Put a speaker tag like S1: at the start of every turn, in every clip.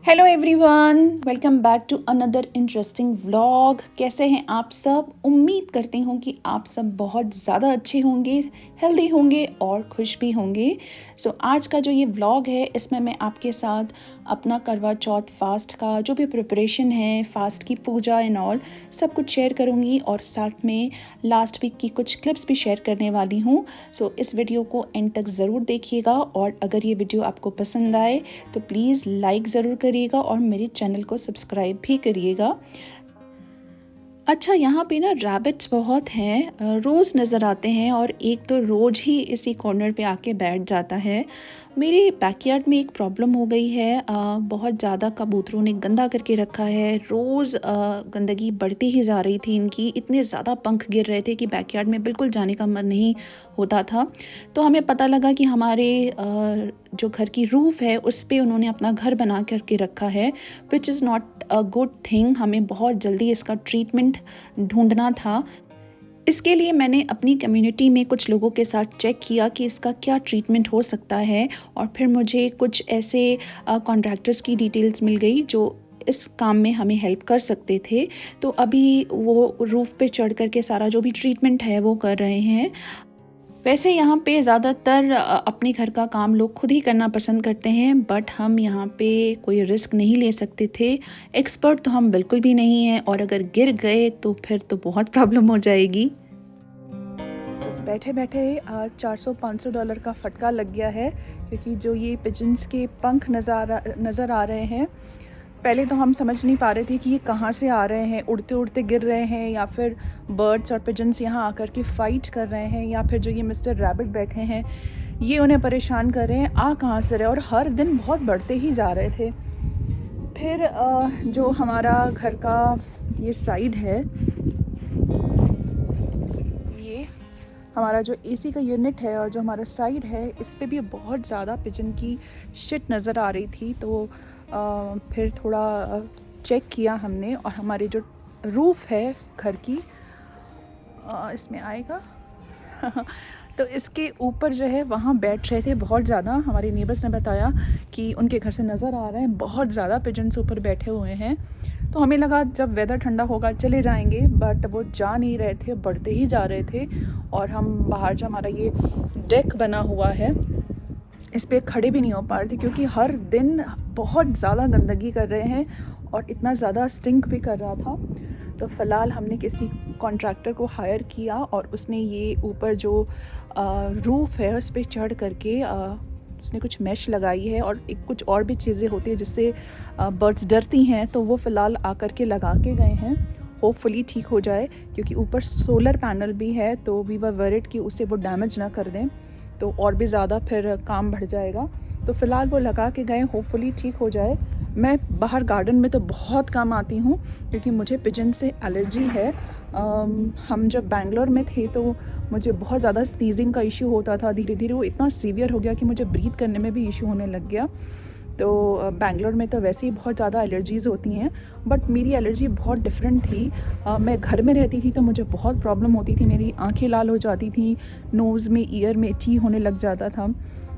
S1: Hello everyone, welcome back to another interesting vlog. कैसे हैं आप सब? उम्मीद करती हूँ कि आप सब बहुत ज़्यादा अच्छे होंगे, हेल्दी होंगे और खुश भी होंगे। सो आज का जो ये व्लॉग है, इसमें मैं आपके साथ अपना करवा चौथ फास्ट का जो भी प्रिपरेशन है, फास्ट की पूजा एंड ऑल सब कुछ शेयर करूँगी और साथ में लास्ट वीक की कुछ क्लिप्स भी शेयर करने वाली हूँ। सो इस वीडियो को एंड तक ज़रूर देखिएगा और अगर ये वीडियो आपको पसंद आए तो प्लीज़ लाइक ज़रूर करिएगा और मेरे चैनल को सब्सक्राइब भी करिएगा। अच्छा, यहाँ पे ना रैबिट्स बहुत हैं, रोज़ नज़र आते हैं और एक तो रोज़ ही इसी कॉर्नर पे आके बैठ जाता है। मेरे बैकयार्ड में एक प्रॉब्लम हो गई है, बहुत ज़्यादा कबूतरों ने गंदा करके रखा है। रोज़ गंदगी बढ़ती ही जा रही थी इनकी, इतने ज़्यादा पंख गिर रहे थे कि बैकयार्ड में बिल्कुल जाने का मन नहीं होता था। तो हमें पता लगा कि हमारे जो घर की रूफ़ है उस पे उन्होंने अपना घर बना करके रखा है, which is not a good thing. हमें बहुत जल्दी इसका ट्रीटमेंट ढूंढना था। इसके लिए मैंने अपनी कम्युनिटी में कुछ लोगों के साथ चेक किया कि इसका क्या ट्रीटमेंट हो सकता है और फिर मुझे कुछ ऐसे कॉन्ट्रैक्टर्स की डिटेल्स मिल गई जो इस काम में हमें हेल्प कर सकते थे। तो अभी वो रूफ़ पे चढ़ कर के सारा जो भी ट्रीटमेंट है वो कर रहे हैं। वैसे यहाँ पे ज़्यादातर अपने घर का काम लोग खुद ही करना पसंद करते हैं, बट हम यहाँ पे कोई रिस्क नहीं ले सकते थे। एक्सपर्ट तो हम बिल्कुल भी नहीं हैं और अगर गिर गए तो फिर तो बहुत प्रॉब्लम हो जाएगी। बैठे बैठे $400-500 का फटका लग गया है, क्योंकि जो ये पिजन्स के पंख नज़र आ रहे हैं, पहले तो हम समझ नहीं पा रहे थे कि ये कहाँ से आ रहे हैं, उड़ते उड़ते गिर रहे हैं या फिर बर्ड्स और पिजन्स यहाँ आकर के फ़ाइट कर रहे हैं या फिर जो ये मिस्टर रैबिट बैठे हैं ये उन्हें परेशान कर रहे हैं, आ कहाँ से रहे, और हर दिन बहुत बढ़ते ही जा रहे थे। फिर जो हमारा घर का ये साइड है, ये हमारा जो एसी का यूनिट है और जो हमारा साइड है, इस पे भी बहुत ज़्यादा पिजन की शिट नज़र आ रही थी। तो फिर थोड़ा चेक किया हमने और हमारी जो रूफ़ है घर की, इसमें आएगा तो इसके ऊपर जो है वहाँ बैठ रहे थे बहुत ज़्यादा। हमारे नेबर्स ने बताया कि उनके घर से नज़र आ रहे हैं बहुत ज़्यादा पिजन्स ऊपर बैठे हुए हैं। तो हमें लगा जब वेदर ठंडा होगा चले जाएंगे, बट वो जा नहीं रहे थे, बढ़ते ही जा रहे थे। और हम बाहर जो हमारा ये डेक बना हुआ है इस पर खड़े भी नहीं हो पा रहे थे, क्योंकि हर दिन बहुत ज़्यादा गंदगी कर रहे हैं और इतना ज़्यादा स्टिंक भी कर रहा था। तो फ़िलहाल हमने किसी कॉन्ट्रैक्टर को हायर किया और उसने ये ऊपर जो रूफ़ है उस पर चढ़ करके उसने कुछ मैश लगाई है और एक कुछ और भी चीज़ें होती हैं जिससे बर्ड्स डरती हैं, तो वो फ़िलहाल आकर के लगा के गए हैं। होपफुली ठीक हो जाए, क्योंकि ऊपर सोलर पैनल भी है, तो वी वर वरीड कि उसे वो डैमेज ना कर दें, तो और भी ज़्यादा फिर काम बढ़ जाएगा। तो फ़िलहाल वो लगा के गए, होपफुली ठीक हो जाए। मैं बाहर गार्डन में तो बहुत कम आती हूँ क्योंकि मुझे पिजन से एलर्जी है। हम जब बैंगलोर में थे तो मुझे बहुत ज़्यादा स्नीजिंग का इशू होता था, धीरे धीरे वो इतना सीवियर हो गया कि मुझे ब्रीथ करने में भी इशू होने लग गया। तो बैंगलोर में तो वैसे ही बहुत ज़्यादा एलर्जीज़ होती हैं, बट मेरी एलर्जी बहुत डिफरेंट थी। मैं घर में रहती थी तो मुझे बहुत प्रॉब्लम होती थी, मेरी आंखें लाल हो जाती थी, नोज़ में, ईयर में टी होने लग जाता था।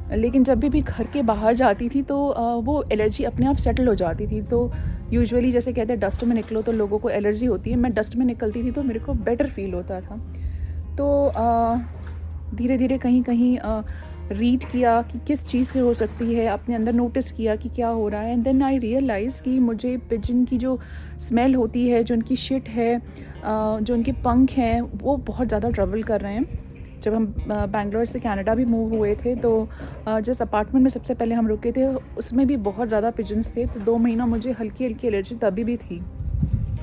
S1: लेकिन जब भी घर के बाहर जाती थी तो वो एलर्जी अपने आप सेटल हो जाती थी। तो यूजुअली जैसे कहते हैं डस्ट में निकलो तो लोगों को एलर्जी होती है, मैं डस्ट में निकलती थी तो मेरे को बेटर फील होता था। तो धीरे धीरे कहीं कहीं रीड किया कि किस चीज़ से हो सकती है, अपने अंदर नोटिस किया कि क्या हो रहा है, एंड देन आई रियलाइज़ कि मुझे पिजन की जो स्मेल होती है, जो उनकी शिट है, जो उनके पंख हैं, वो बहुत ज़्यादा ट्रबल कर रहे हैं। जब हम बैंगलोर से कनाडा भी मूव हुए थे तो जिस अपार्टमेंट में सबसे पहले हम रुके थे उसमें भी बहुत ज़्यादा पिजन्स थे, तो 2 महीना मुझे हल्की हल्की एलर्जी तभी भी थी।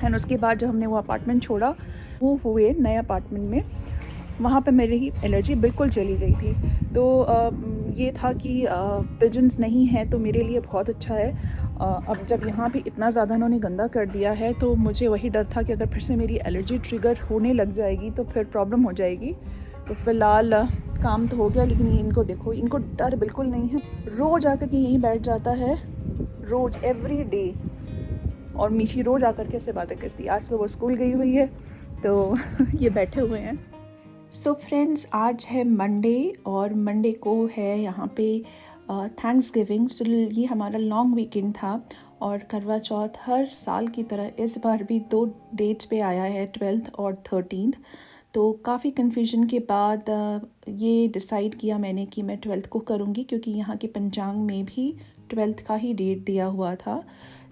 S1: एंड उसके बाद जब हमने वो अपार्टमेंट छोड़ा, मूव हुए नए अपार्टमेंट में, वहाँ पे मेरी एलर्जी बिल्कुल चली गई थी। तो ये था कि पिजन्स नहीं है तो मेरे लिए बहुत अच्छा है। अब जब यहाँ पे इतना ज़्यादा उन्होंने गंदा कर दिया है तो मुझे वही डर था कि अगर फिर से मेरी एलर्जी ट्रिगर होने लग जाएगी तो फिर प्रॉब्लम हो जाएगी। तो फ़िलहाल काम तो हो गया, लेकिन ये इनको देखो, इनको डर बिल्कुल नहीं है। रोज़ आकर के यहीं बैठ जाता है, रोज़, एवरी डे। और मीशी रोज़ आकर के ऐसे बातें करती है। आज तो वो स्कूल गई हुई है तो ये बैठे हुए हैं। सो फ्रेंड्स, आज है मंडे और मंडे को है यहाँ पे थैंक्स गिविंग। सो ये हमारा लॉन्ग वीकेंड था और करवा चौथ हर साल की तरह इस बार भी 2 डेट्स पे आया है, 12th और 13th। तो काफ़ी कन्फ्यूजन के बाद ये डिसाइड किया मैंने कि मैं 12th को करूँगी, क्योंकि यहाँ के पंचांग में भी 12th का ही डेट दिया हुआ था।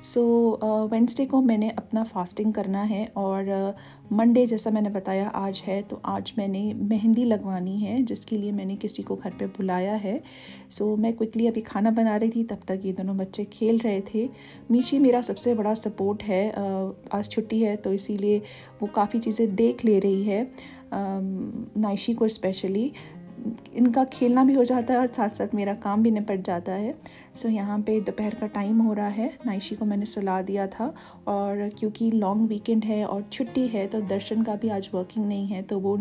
S1: सो वेडनेसडे को मैंने अपना फास्टिंग करना है, और मंडे जैसा मैंने बताया आज है, तो आज मैंने मेहंदी लगवानी है, जिसके लिए मैंने किसी को घर पे बुलाया है। सो मैं क्विकली अभी खाना बना रही थी, तब तक ये दोनों बच्चे खेल रहे थे। मीशी मेरा सबसे बड़ा सपोर्ट है। आज छुट्टी है तो इसीलिए वो काफ़ी चीज़ें देख ले रही है, नाइशी को स्पेशली। इनका खेलना भी हो जाता है और साथ साथ मेरा काम भी निपट जाता है। सो यहाँ पे दोपहर का टाइम हो रहा है, नाइशी को मैंने सुला दिया था, और क्योंकि लॉन्ग वीकेंड है और छुट्टी है तो दर्शन का भी आज वर्किंग नहीं है, तो वो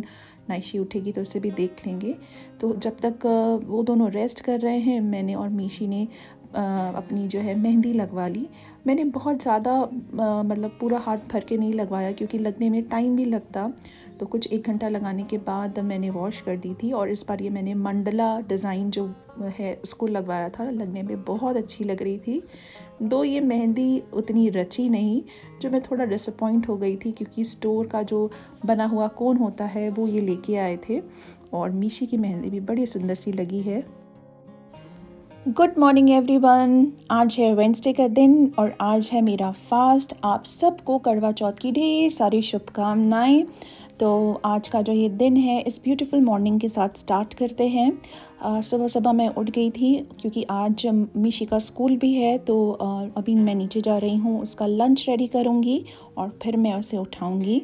S1: नाइशी उठेगी तो उसे भी देख लेंगे। तो जब तक वो दोनों रेस्ट कर रहे हैं, मैंने और मीशी ने अपनी जो है मेहंदी लगवा ली। मैंने बहुत ज़्यादा मतलब पूरा हाथ भर के नहीं लगवाया, क्योंकि लगने में टाइम भी लगता, तो कुछ 1 घंटा लगाने के बाद मैंने वॉश कर दी थी। और इस बार ये मैंने मंडला डिज़ाइन जो है उसको लगवाया था, लगने में बहुत अच्छी लग रही थी। दो ये मेहंदी उतनी रची नहीं, जो मैं थोड़ा डिसअपॉइंट हो गई थी, क्योंकि स्टोर का जो बना हुआ कोन होता है वो ये लेके आए थे, और मीशी की मेहंदी भी बड़ी सुंदर सी लगी है। गुड मॉर्निंग एवरीवन, आज है वेडनेसडे का दिन और आज है मेरा फास्ट। आप सबको करवा चौथ की ढेर सारी शुभकामनाएं। तो आज का जो ये दिन है इस ब्यूटीफुल मॉर्निंग के साथ स्टार्ट करते हैं। सुबह सुबह मैं उठ गई थी, क्योंकि आज मीशी का स्कूल भी है, तो अभी मैं नीचे जा रही हूँ, उसका लंच रेडी करूँगी और फिर मैं उसे उठाऊँगी।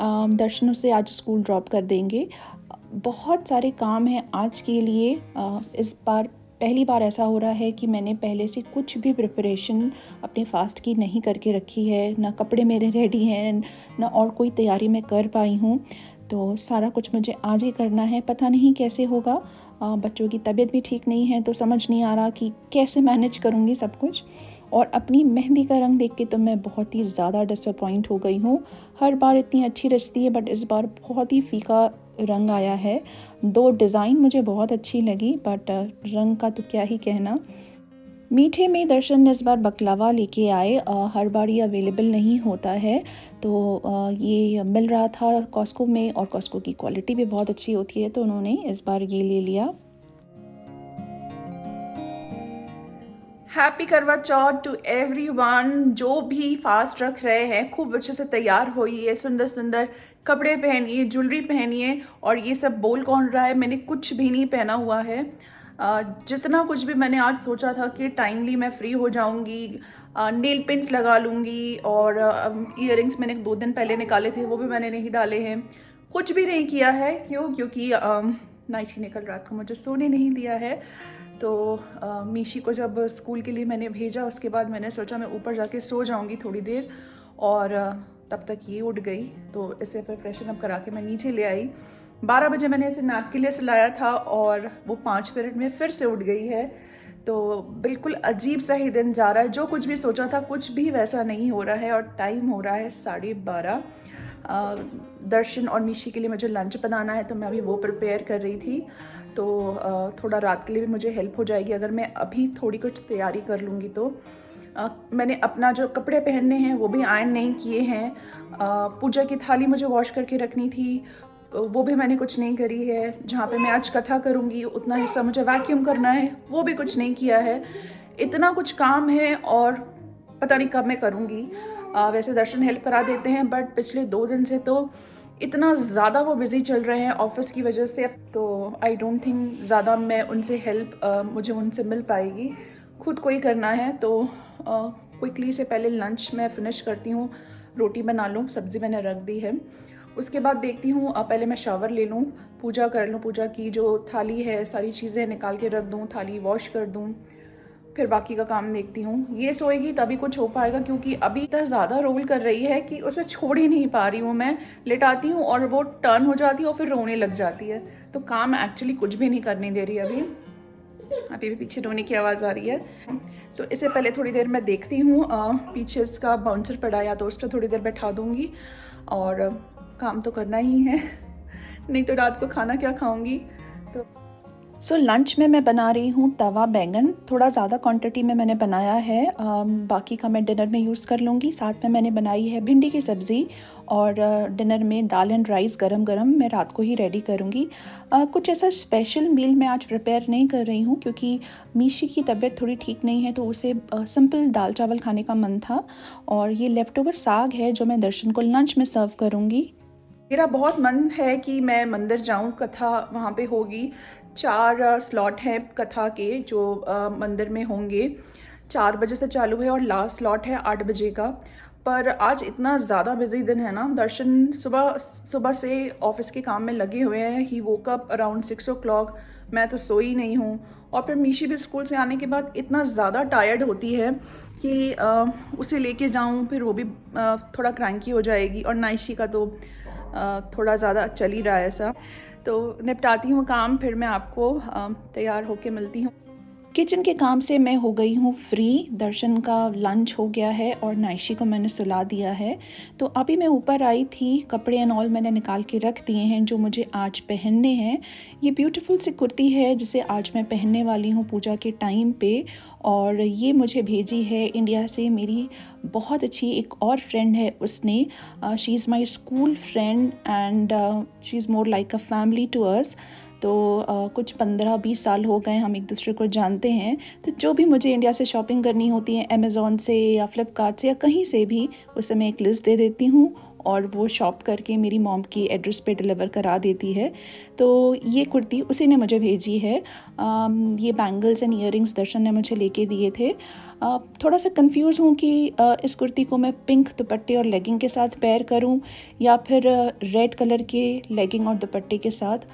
S1: दर्शन उसे आज स्कूल ड्रॉप कर देंगे। बहुत सारे काम हैं आज के लिए। इस बार पहली बार ऐसा हो रहा है कि मैंने पहले से कुछ भी प्रिपरेशन अपने फास्ट की नहीं करके रखी है, ना कपड़े मेरे रेडी हैं, ना और कोई तैयारी मैं कर पाई हूँ। तो सारा कुछ मुझे आज ही करना है, पता नहीं कैसे होगा। बच्चों की तबीयत भी ठीक नहीं है, तो समझ नहीं आ रहा कि कैसे मैनेज करूँगी सब कुछ। और अपनी मेहंदी का रंग देख के तो मैं बहुत ही ज़्यादा डिसअपॉइंट हो गई हूँ। हर बार इतनी अच्छी रचती है, बट इस बार बहुत ही फीका रंग आया है। 2 डिज़ाइन मुझे बहुत अच्छी लगी, बट रंग का तो क्या ही कहना। मीठे में दर्शन इस बार बकलावा लेके आए। हर बार ये अवेलेबल नहीं होता है, तो ये मिल रहा था कॉस्को में, और कॉस्को की क्वालिटी भी बहुत अच्छी होती है, तो उन्होंने इस बार ये ले लिया। हैप्पी करवा चौथ टू एवरीवन। जो भी फास्ट रख रहे हैं, खूब अच्छे से तैयार होइए, सुंदर सुंदर कपड़े पहनिए, ज्वेलरी पहनिए। और ये सब बोल कौन रहा है, मैंने कुछ भी नहीं पहना हुआ है। जितना कुछ भी मैंने आज सोचा था कि टाइमली मैं फ्री हो जाऊंगी, नेल पेंट्स लगा लूँगी, और ईयरिंग्स मैंने 2 दिन पहले निकाले थे, वो भी मैंने नहीं डाले हैं। कुछ भी नहीं किया है। क्यों? क्योंकि नाइशी ने कल रात को मुझे सोने नहीं दिया है। तो मीशी को जब स्कूल के लिए मैंने भेजा, उसके बाद मैंने सोचा मैं ऊपर जाके सो जाऊंगी थोड़ी देर, और तब तक ये उठ गई, तो इसे फिर फ्रेशन अप करा के मैं नीचे ले आई। 12 बजे मैंने इसे नैप के लिए सुलाया था, और वो 5 मिनट में फिर से उठ गई है। तो बिल्कुल अजीब सा ही दिन जा रहा है। जो कुछ भी सोचा था कुछ भी वैसा नहीं हो रहा है, और टाइम हो रहा है 12:30। दर्शन और मीशी के लिए मुझे लंच बनाना है, तो मैं अभी वो प्रिपेयर कर रही थी। तो थोड़ा रात के लिए भी मुझे हेल्प हो जाएगी अगर मैं अभी थोड़ी कुछ तैयारी कर लूँगी। तो मैंने अपना जो कपड़े पहनने हैं वो भी आयरन नहीं किए हैं। पूजा की थाली मुझे वॉश करके रखनी थी, वो भी मैंने कुछ नहीं करी है। जहाँ पे मैं आज कथा करूँगी उतना हिस्सा मुझे वैक्यूम करना है, वो भी कुछ नहीं किया है। इतना कुछ काम है और पता नहीं कब मैं करूँगी। वैसे दर्शन हेल्प करा देते हैं, बट पिछले 2 दिन से तो इतना ज़्यादा वो बिज़ी चल रहे हैं ऑफिस की वजह से, तो आई डोंट थिंक ज़्यादा मैं उनसे हेल्प मुझे उनसे मिल पाएगी। खुद को ही करना है, तो क्विकली से पहले लंच मैं फ़िनिश करती हूँ, रोटी बना लूँ, सब्ज़ी मैंने रख दी है। उसके बाद देखती हूँ पहले मैं शावर ले लूँ, पूजा कर लूँ, पूजा की जो थाली है सारी चीज़ें निकाल के रख दूँ, थाली वॉश कर दूँ, फिर बाकी का काम देखती हूँ। ये सोएगी तभी कुछ हो पाएगा, क्योंकि अभी इतना ज़्यादा रोल कर रही है कि उसे छोड़ ही नहीं पा रही हूँ मैं। लेटाती हूँ और वो टर्न हो जाती है और फिर रोने लग जाती है, तो काम एक्चुअली कुछ भी नहीं करने दे रही अभी भी पीछे रोने की आवाज़ आ रही है। सो इससे पहले थोड़ी देर मैं देखती हूँ, पीछे इसका बाउंसर पड़ा या तो उस पर थोड़ी देर बैठा दूँगी, और काम तो करना ही है, नहीं तो रात को खाना क्या खाऊँगी। तो लंच में मैं बना रही हूँ तवा बैंगन। थोड़ा ज़्यादा क्वांटिटी में मैंने बनाया है, बाकी का मैं डिनर में यूज़ कर लूँगी। साथ में मैंने बनाई है भिंडी की सब्ज़ी, और डिनर में दाल एंड राइस गरम गरम मैं रात को ही रेडी करूँगी। कुछ ऐसा स्पेशल मील मैं आज प्रिपेयर नहीं कर रही हूँ, क्योंकि मीशी की तबीयत थोड़ी ठीक नहीं है, तो उसे सिंपल दाल चावल खाने का मन था। और ये लेफ़्ट ओवर साग है जो मैं दर्शन को लंच में सर्व करूँगी। मेरा बहुत मन है कि मैं मंदिर जाऊं, कथा वहाँ पे होगी। 4 स्लॉट हैं कथा के जो मंदिर में होंगे। 4 बजे से चालू है और लास्ट स्लॉट है 8 बजे का। पर आज इतना ज़्यादा बिजी दिन है ना, दर्शन सुबह सुबह से ऑफिस के काम में लगे हुए हैं। ही वोक अप अराउंड 6 o'clock। मैं तो सोई नहीं हूँ। और फिर मीशी भी स्कूल से आने के बाद इतना ज़्यादा टायर्ड होती है कि उसे लेके जाऊँ, फिर वो भी थोड़ा क्रैंकी हो जाएगी। और नाइशी का तो थोड़ा ज़्यादा चल ही रहा है ऐसा। तो निपटाती हूँ काम, फिर मैं आपको तैयार होके मिलती हूँ। किचन के काम से मैं हो गई हूँ फ्री। दर्शन का लंच हो गया है और नाइशी को मैंने सुला दिया है। तो अभी मैं ऊपर आई थी, कपड़े एंड ऑल मैंने निकाल के रख दिए हैं जो मुझे आज पहनने हैं। ये ब्यूटीफुल सी कुर्ती है जिसे आज मैं पहनने वाली हूँ पूजा के टाइम पे। और ये मुझे भेजी है इंडिया से मेरी बहुत अच्छी एक और फ्रेंड है उसने। She is my school friend and she is more like a family to us. तो कुछ 15-20 साल हो गए हम एक दूसरे को जानते हैं। तो जो भी मुझे इंडिया से शॉपिंग करनी होती है अमेज़ॉन से या फ्लिपकार्ट से या कहीं से भी, उसे मैं एक लिस्ट दे देती हूँ और वो शॉप करके मेरी मॉम की एड्रेस पे डिलीवर करा देती है। तो ये कुर्ती उसी ने मुझे भेजी है। ये बैंगल्स एंड ईयरिंग्स दर्शन ने मुझे लेके दिए थे। थोड़ा सा कंफ्यूज हूँ कि इस कुर्ती को मैं पिंक दुपट्टे और लेगिंग के साथ पेयर करूँ या फिर रेड कलर के लेगिंग और दुपट्टे के साथ।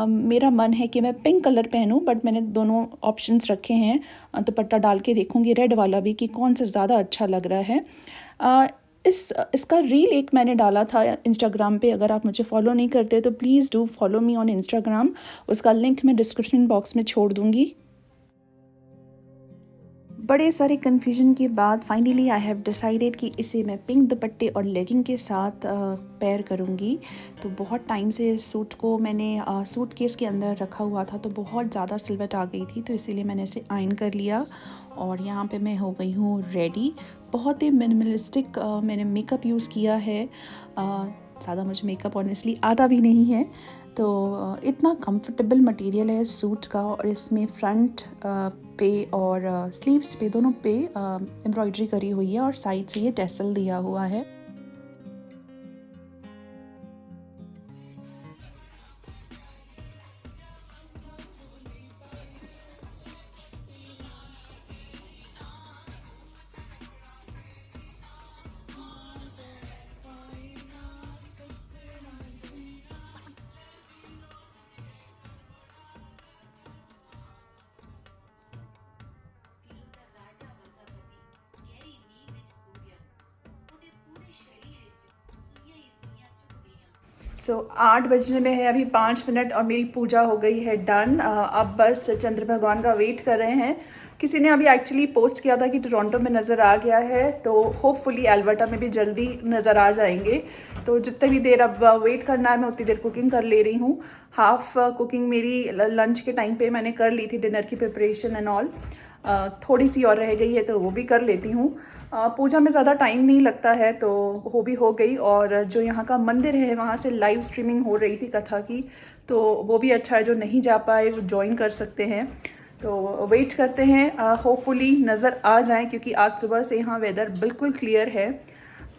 S1: मेरा मन है कि मैं पिंक कलर पहनूं, बट मैंने दोनों ऑप्शंस रखे हैं। दुपट्टा डाल के देखूंगी रेड वाला भी कि कौन सा ज़्यादा अच्छा लग रहा है। अ, इसका रील एक मैंने डाला था इंस्टाग्राम पे। अगर आप मुझे फॉलो नहीं करते तो please do follow me on Instagram. उसका लिंक मैं डिस्क्रिप्शन बॉक्स में छोड़ दूँगी। बड़े सारे कन्फ्यूजन के बाद फाइनली आई हैव डिसाइडेड कि इसे मैं पिंक दुपट्टे और लेगिंग के साथ पेयर करूँगी। तो बहुत टाइम से इस सूट को मैंने सूट केस के अंदर रखा हुआ था, तो बहुत ज़्यादा सिलवट आ गई थी, तो इसीलिए मैंने इसे आयन कर लिया। और यहाँ पे मैं हो गई हूँ रेडी। बहुत ही मिनिमलिस्टिक मैंने मेकअप यूज़ किया है। ज़्यादा मुझे मेकअप ऑनेस्टली आता भी नहीं है। तो इतना कंफर्टेबल मटेरियल है इस सूट का, और इसमें फ्रंट पे और स्लीव्स पे दोनों पे एम्ब्रॉयडरी करी हुई है और साइड से ये टैसल दिया हुआ है। सो 8 बजने में है अभी 5 मिनट और मेरी पूजा हो गई है डन। अब बस चंद्र भगवान का वेट कर रहे हैं। किसी ने अभी एक्चुअली पोस्ट किया था कि टोरंटो में नज़र आ गया है, तो होपफुली एल्बर्टा में भी जल्दी नज़र आ जाएंगे। तो जितनी भी देर अब वेट करना है मैं उतनी देर कुकिंग कर ले रही हूँ। हाफ कुकिंग मेरी लंच के टाइम पे मैंने कर ली थी, डिनर की प्रिपरेशन एंड ऑल। थोड़ी सी और रह गई है तो वो भी कर लेती हूँ। पूजा में ज़्यादा टाइम नहीं लगता है, तो वो भी हो गई। और जो यहाँ का मंदिर है वहाँ से लाइव स्ट्रीमिंग हो रही थी कथा की, तो वो भी अच्छा है। जो नहीं जा पाए वो ज्वाइन कर सकते हैं। तो वेट करते हैं, होपफुली नज़र आ जाए, क्योंकि आज सुबह से यहाँ वेदर बिल्कुल क्लियर है।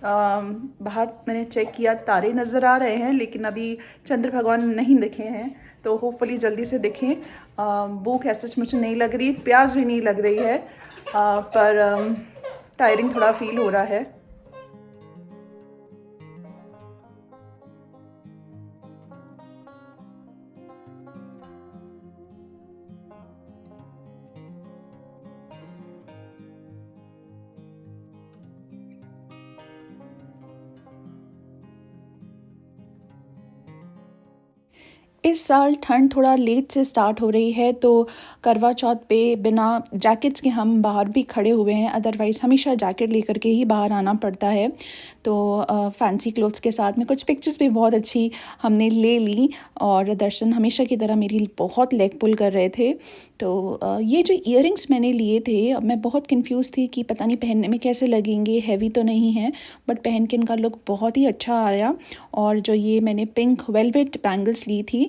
S1: बाहर मैंने चेक किया, तारे नज़र आ रहे हैं, लेकिन अभी चंद्र भगवान नहीं दिखे हैं। तो होपफुली जल्दी से दिखें। भूख ऐसे मुझे नहीं लग रही, प्यास भी नहीं लग रही है, पर टायरिंग थोड़ा फील हो रहा है। इस साल ठंड थोड़ा लेट से स्टार्ट हो रही है, तो करवा चौथ पे बिना जैकेट्स के हम बाहर भी खड़े हुए हैं। अदरवाइज़ हमेशा जैकेट लेकर के ही बाहर आना पड़ता है। तो फैंसी क्लोथ्स के साथ में कुछ पिक्चर्स भी बहुत अच्छी हमने ले ली, और दर्शन हमेशा की तरह मेरी बहुत लेग पुल कर रहे थे। तो ये जो इयररिंग्स मैंने लिए थे, मैं बहुत कंफ्यूज थी कि पता नहीं पहनने में कैसे लगेंगे, हैवी तो नहीं है, बट पहन के इनका लुक बहुत ही अच्छा आया। और जो ये मैंने पिंक वेलवेट बैंगल्स ली थी,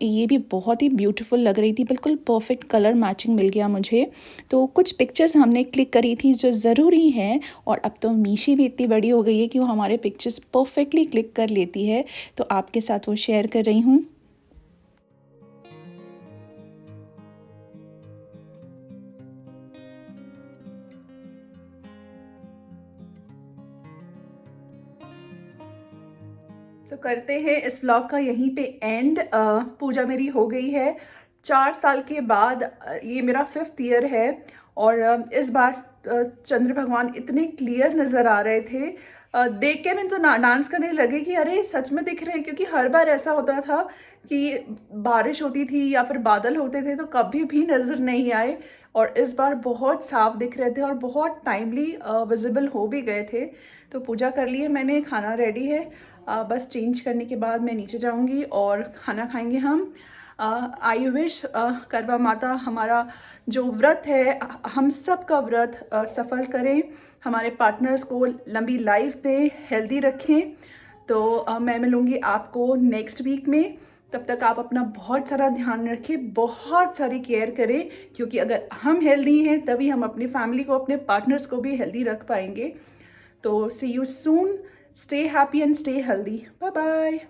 S1: ये भी बहुत ही ब्यूटीफुल लग रही थी, बिल्कुल परफेक्ट कलर मैचिंग मिल गया मुझे। तो कुछ पिक्चर्स हमने क्लिक करी थी जो ज़रूरी हैं, और अब तो मीशी भी इतनी बड़ी हो गई है कि वो हमारे पिक्चर्स परफेक्टली क्लिक कर लेती है, तो आपके साथ वो शेयर कर रही हूँ। तो करते हैं इस व्लॉग का यहीं पे एंड। पूजा मेरी हो गई है 4 साल के बाद। ये मेरा 5th ईयर है, और इस बार चंद्र भगवान इतने क्लियर नज़र आ रहे थे। देख के मैं तो डांस करने लगे कि अरे सच में दिख रहे हैं, क्योंकि हर बार ऐसा होता था कि बारिश होती थी या फिर बादल होते थे तो कभी भी नज़र नहीं आए, और इस बार बहुत साफ दिख रहे थे और बहुत टाइमली विजिबल हो भी गए थे। तो पूजा कर ली है मैंने, खाना रेडी है। बस चेंज करने के बाद मैं नीचे जाऊंगी और खाना खाएंगे हम। आई विश करवा माता हमारा जो व्रत है, हम सब का व्रत सफल करें, हमारे पार्टनर्स को लंबी लाइफ दें, हेल्दी रखें। तो मैं मिलूँगी आपको नेक्स्ट वीक में। तब तक आप अपना बहुत सारा ध्यान रखें, बहुत सारी केयर करें, क्योंकि अगर हम हेल्दी हैं तभी हम अपनी फैमिली को, अपने पार्टनर्स को भी हेल्दी रख पाएंगे। तो see you soon, stay happy and stay healthy, bye bye.